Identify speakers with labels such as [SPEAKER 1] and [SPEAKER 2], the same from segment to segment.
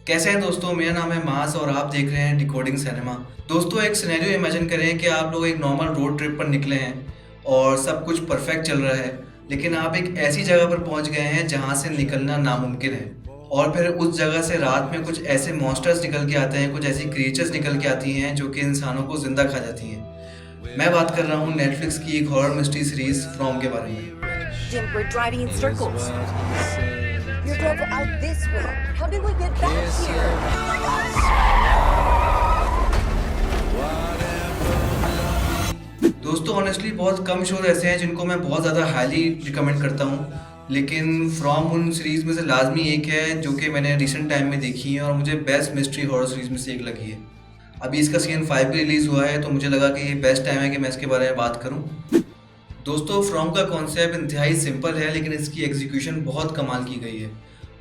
[SPEAKER 1] कैसे हैं दोस्तों? मेरा नाम है मास और आप देख रहे हैं डिकोडिंग सिनेमा। दोस्तों, एक सिनेरियो इमेजिन करें कि आप लोग एक नॉर्मल रोड ट्रिप पर निकले हैं और सब कुछ परफेक्ट चल रहा है, लेकिन आप एक ऐसी जगह पर पहुंच गए हैं जहां से निकलना नामुमकिन है। और फिर उस जगह से रात में कुछ ऐसे मॉन्स्टर्स निकल के आते हैं, कुछ ऐसी क्रिएचर्स निकल के आती हैं जो कि इंसानों को जिंदा खा जाती हैं। मैं बात कर रहा हूँ नेटफ्लिक्स की एक हॉरर मिस्ट्री सीरीज फ्रॉम के बारे में।
[SPEAKER 2] Jim, we're driving in circles. You drove out this way. How did we get back here?
[SPEAKER 1] दोस्तों, ऑनेस्टली बहुत कम शोज ऐसे हैं जिनको मैं बहुत ज़्यादा हाईली रिकमेंड करता हूँ, लेकिन फ्रॉम उन सीरीज़ में से लाजमी एक है जो कि मैंने रिसेंट टाइम में देखी है और मुझे बेस्ट मिस्ट्री हॉरर सीरीज़ में से एक लगी है। अभी इसका सीजन 5 भी रिलीज़ हुआ है, तो मुझे लगा कि ये बेस्ट टाइम है कि मैं इसके बारे में बात करूँ। दोस्तों, फ्रॉम का कॉन्सेप्ट इंतहाई सिंपल है, लेकिन इसकी एग्जीक्यूशन बहुत कमाल की गई है।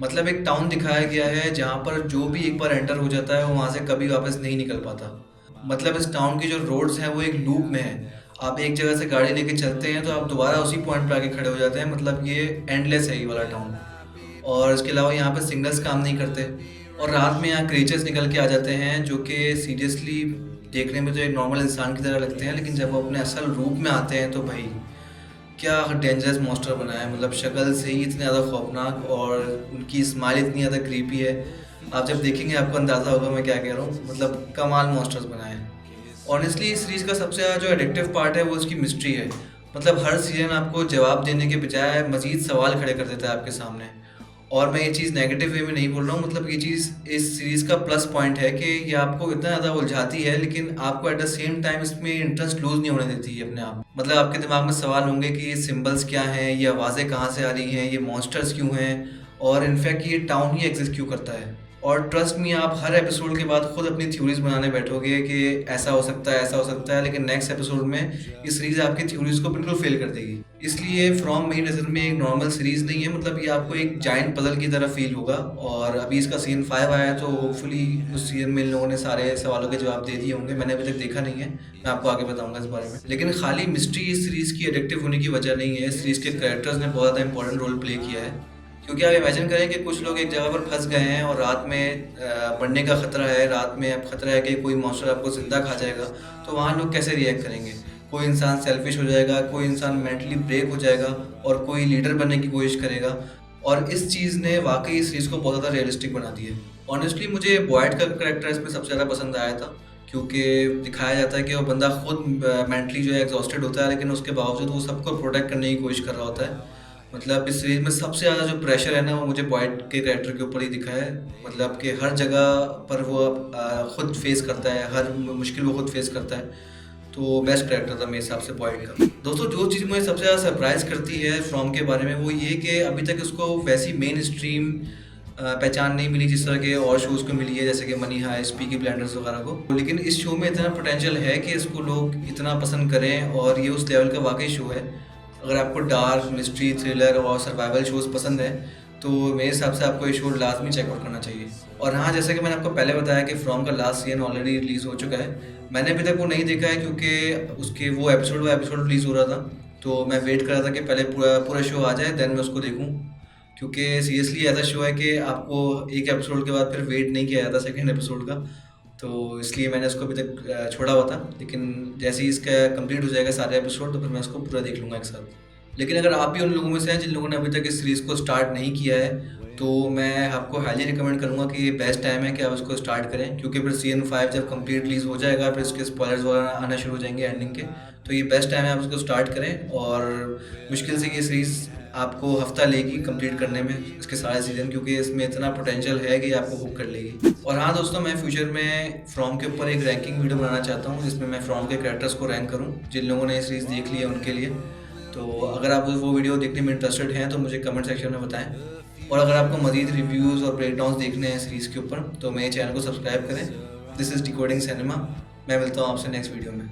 [SPEAKER 1] मतलब एक टाउन दिखाया गया है जहाँ पर जो भी एक बार एंटर हो जाता है वो वहाँ से कभी वापस नहीं निकल पाता। मतलब इस टाउन की जो रोड्स हैं वो एक लूप में है। आप एक जगह से गाड़ी लेके चलते हैं तो आप दोबारा उसी पॉइंट पे आके खड़े हो जाते हैं। मतलब ये एंडलेस है ये वाला टाउन। और इसके अलावा यहाँ पे सिग्नल्स काम नहीं करते। और रात में यहाँ क्रिएचर्स निकल के आ जाते हैं जो कि सीरियसली देखने में तो एक नॉर्मल इंसान की तरह लगते हैं, लेकिन जब वो अपने असल रूप में आते हैं तो भाई क्या डेंजरस मॉन्स्टर बना है। मतलब शक्ल से ही इतने ज़्यादा खौफनाक और उनकी स्माइल इतनी ज़्यादा क्रीपी है। आप जब देखेंगे आपको अंदाज़ा होगा मैं क्या कह रहा हूँ। मतलब कमाल मॉन्स्टर्स बनाए हैं। ऑनेस्टली इस सीरीज़ का सबसे ज़्यादा जो एडिक्टिव पार्ट है वो इसकी मिस्ट्री है। मतलब हर सीजन आपको जवाब देने के बजाय मज़ीद सवाल खड़े कर देता है आपके सामने। और मैं ये चीज़ नेगेटिव वे में नहीं बोल रहा हूँ। मतलब ये चीज़ इस सीरीज़ का प्लस पॉइंट है कि ये आपको इतना ज़्यादा उलझाती है, लेकिन आपको एट द सेम टाइम इसमें इंटरेस्ट लूज़ नहीं होने देती है अपने आप। मतलब आपके दिमाग में सवाल होंगे कि ये सिंबल्स क्या हैं, ये आवाज़ें कहाँ से आ रही हैं, ये मॉन्स्टर्स क्यों हैं, और इनफैक्ट ये टाउन ही एग्जिस्ट क्यों करता है। और ट्रस्ट मी, आप हर एपिसोड के बाद खुद अपनी थ्योरीज बनाने बैठोगे कि ऐसा हो सकता है, ऐसा हो सकता है, लेकिन नेक्स्ट एपिसोड में ये सीरीज आपकी थ्योरीज को बिल्कुल फेल कर देगी। इसलिए फ्रॉम मेरी नज़र में एक नॉर्मल सीरीज नहीं है। मतलब ये आपको एक जाइंट पजल की तरह फील होगा। और अभी इसका सीजन 5 आया है, तो होपफुली उस सीजन में इन लोगों ने सारे सवालों के जवाब दे दिए होंगे। मैंने अभी तक देखा नहीं है, मैं आपको आगे बताऊंगा इस बारे में। लेकिन खाली मिस्ट्री इस सीरीज़ की एडिक्टिव होने की वजह नहीं है। इस सीरीज़ के कैरेक्टर्स ने बहुत ज़्यादा इंपॉर्टेंट रोल प्ले किया है। क्योंकि आप इमेजिन करें कि कुछ लोग एक जगह पर फंस गए हैं और रात में मरने का खतरा है, रात में अब खतरा है कि कोई मॉन्स्टर आपको ज़िंदा खा जाएगा, तो वहाँ लोग कैसे रिएक्ट करेंगे। कोई इंसान सेल्फिश हो जाएगा, कोई इंसान मेंटली ब्रेक हो जाएगा और कोई लीडर बनने की कोशिश करेगा। और इस चीज़ ने वाकई इस चीज़ को बहुत ज़्यादा रियलिस्टिक बना दिया है। ऑनेस्टली मुझे बॉयड का कैरेक्टर इसमें सबसे ज़्यादा पसंद आया था, क्योंकि दिखाया जाता है कि वो बंदा खुद मेंटली जो है एग्जॉस्टेड होता है, लेकिन उसके बावजूद वो सबको प्रोटेक्ट करने की कोशिश कर रहा होता है। मतलब इस सीरीज में सबसे ज़्यादा जो प्रेशर है ना, वो मुझे बॉयड के कैरेक्टर के ऊपर ही दिखा है। मतलब कि हर जगह पर वो खुद फेस करता है, हर मुश्किल वो खुद फेस करता है। तो बेस्ट कैरेक्टर था मेरे हिसाब से बॉयड का। दोस्तों, जो चीज़ मुझे सबसे ज़्यादा सरप्राइज करती है फ्रॉम के बारे में वो ये कि अभी तक उसको वैसी मेन स्ट्रीम पहचान नहीं मिली जिस तरह के और शोज़ को मिली है, जैसे कि मनी हाइस्ट, पीकी ब्लाइंडर्स वगैरह को। लेकिन इस शो में इतना पोटेंशियल है कि इसको लोग इतना पसंद करें, और ये उस लेवल का वाकई शो है। अगर आपको डार्क, मिस्ट्री, थ्रिलर और सर्वाइवल शोज़ पसंद है तो मेरे हिसाब से आपको ये शो लाजमी चेकआउट करना चाहिए। और हाँ, जैसे कि मैंने आपको पहले बताया कि फ्रॉम का लास्ट सीजन ऑलरेडी रिलीज़ हो चुका है। मैंने अभी तक वो नहीं देखा है, क्योंकि उसके वो एपिसोड रिलीज़ हो रहा था, तो मैं वेट कर रहा था कि पहले पूरा पूरा शो आ जाए, देन मैं उसको देखूँ। क्योंकि सीरियसली ऐसा शो है कि आपको एक एपिसोड के बाद फिर वेट नहीं किया जाता सेकेंड एपिसोड का। तो इसलिए मैंने उसको अभी तक छोड़ा हुआ था, लेकिन जैसे ही इसका कंप्लीट हो जाएगा सारे एपिसोड, तो फिर मैं उसको पूरा देख लूँगा एक साथ। लेकिन अगर आप भी उन लोगों में से हैं जिन लोगों ने अभी तक इस सीरीज़ को स्टार्ट नहीं किया है, तो मैं आपको हाईली रिकमेंड करूँगा कि ये बेस्ट टाइम है कि आप उसको स्टार्ट करें। क्योंकि फिर सीजन 5 जब कंप्लीट रिलीज़ हो जाएगा, फिर इसके स्पॉयलर्स वगैरह आना शुरू हो जाएंगे एंडिंग के। तो ये बेस्ट टाइम है आप उसको स्टार्ट करें। और मुश्किल से ये सीरीज़ आपको हफ्ता लेगी कंप्लीट करने में, इसके सारे सीजन, क्योंकि इसमें इतना पोटेंशियल है कि आपको हुक कर लेगी। और हाँ दोस्तों, मैं फ्यूचर में फ्रॉम के ऊपर एक रैंकिंग वीडियो बनाना चाहता हूँ, जिसमें मैं फ्रॉम के कैरेक्टर्स को रैंक करूँ जिन लोगों ने ये सीरीज़ देख ली है उनके लिए। तो अगर आप वो वीडियो देखने में इंटरेस्टेड हैं तो मुझे कमेंट सेक्शन में बताएं। और अगर आपको मज़ीद रिव्यूज़ और ब्रेकडाउन्स देखने हैं सीरीज़ के ऊपर, तो मेरे चैनल को सब्सक्राइब करें। This is decoding cinema. मैं मिलता हूँ आपसे नेक्स्ट वीडियो में।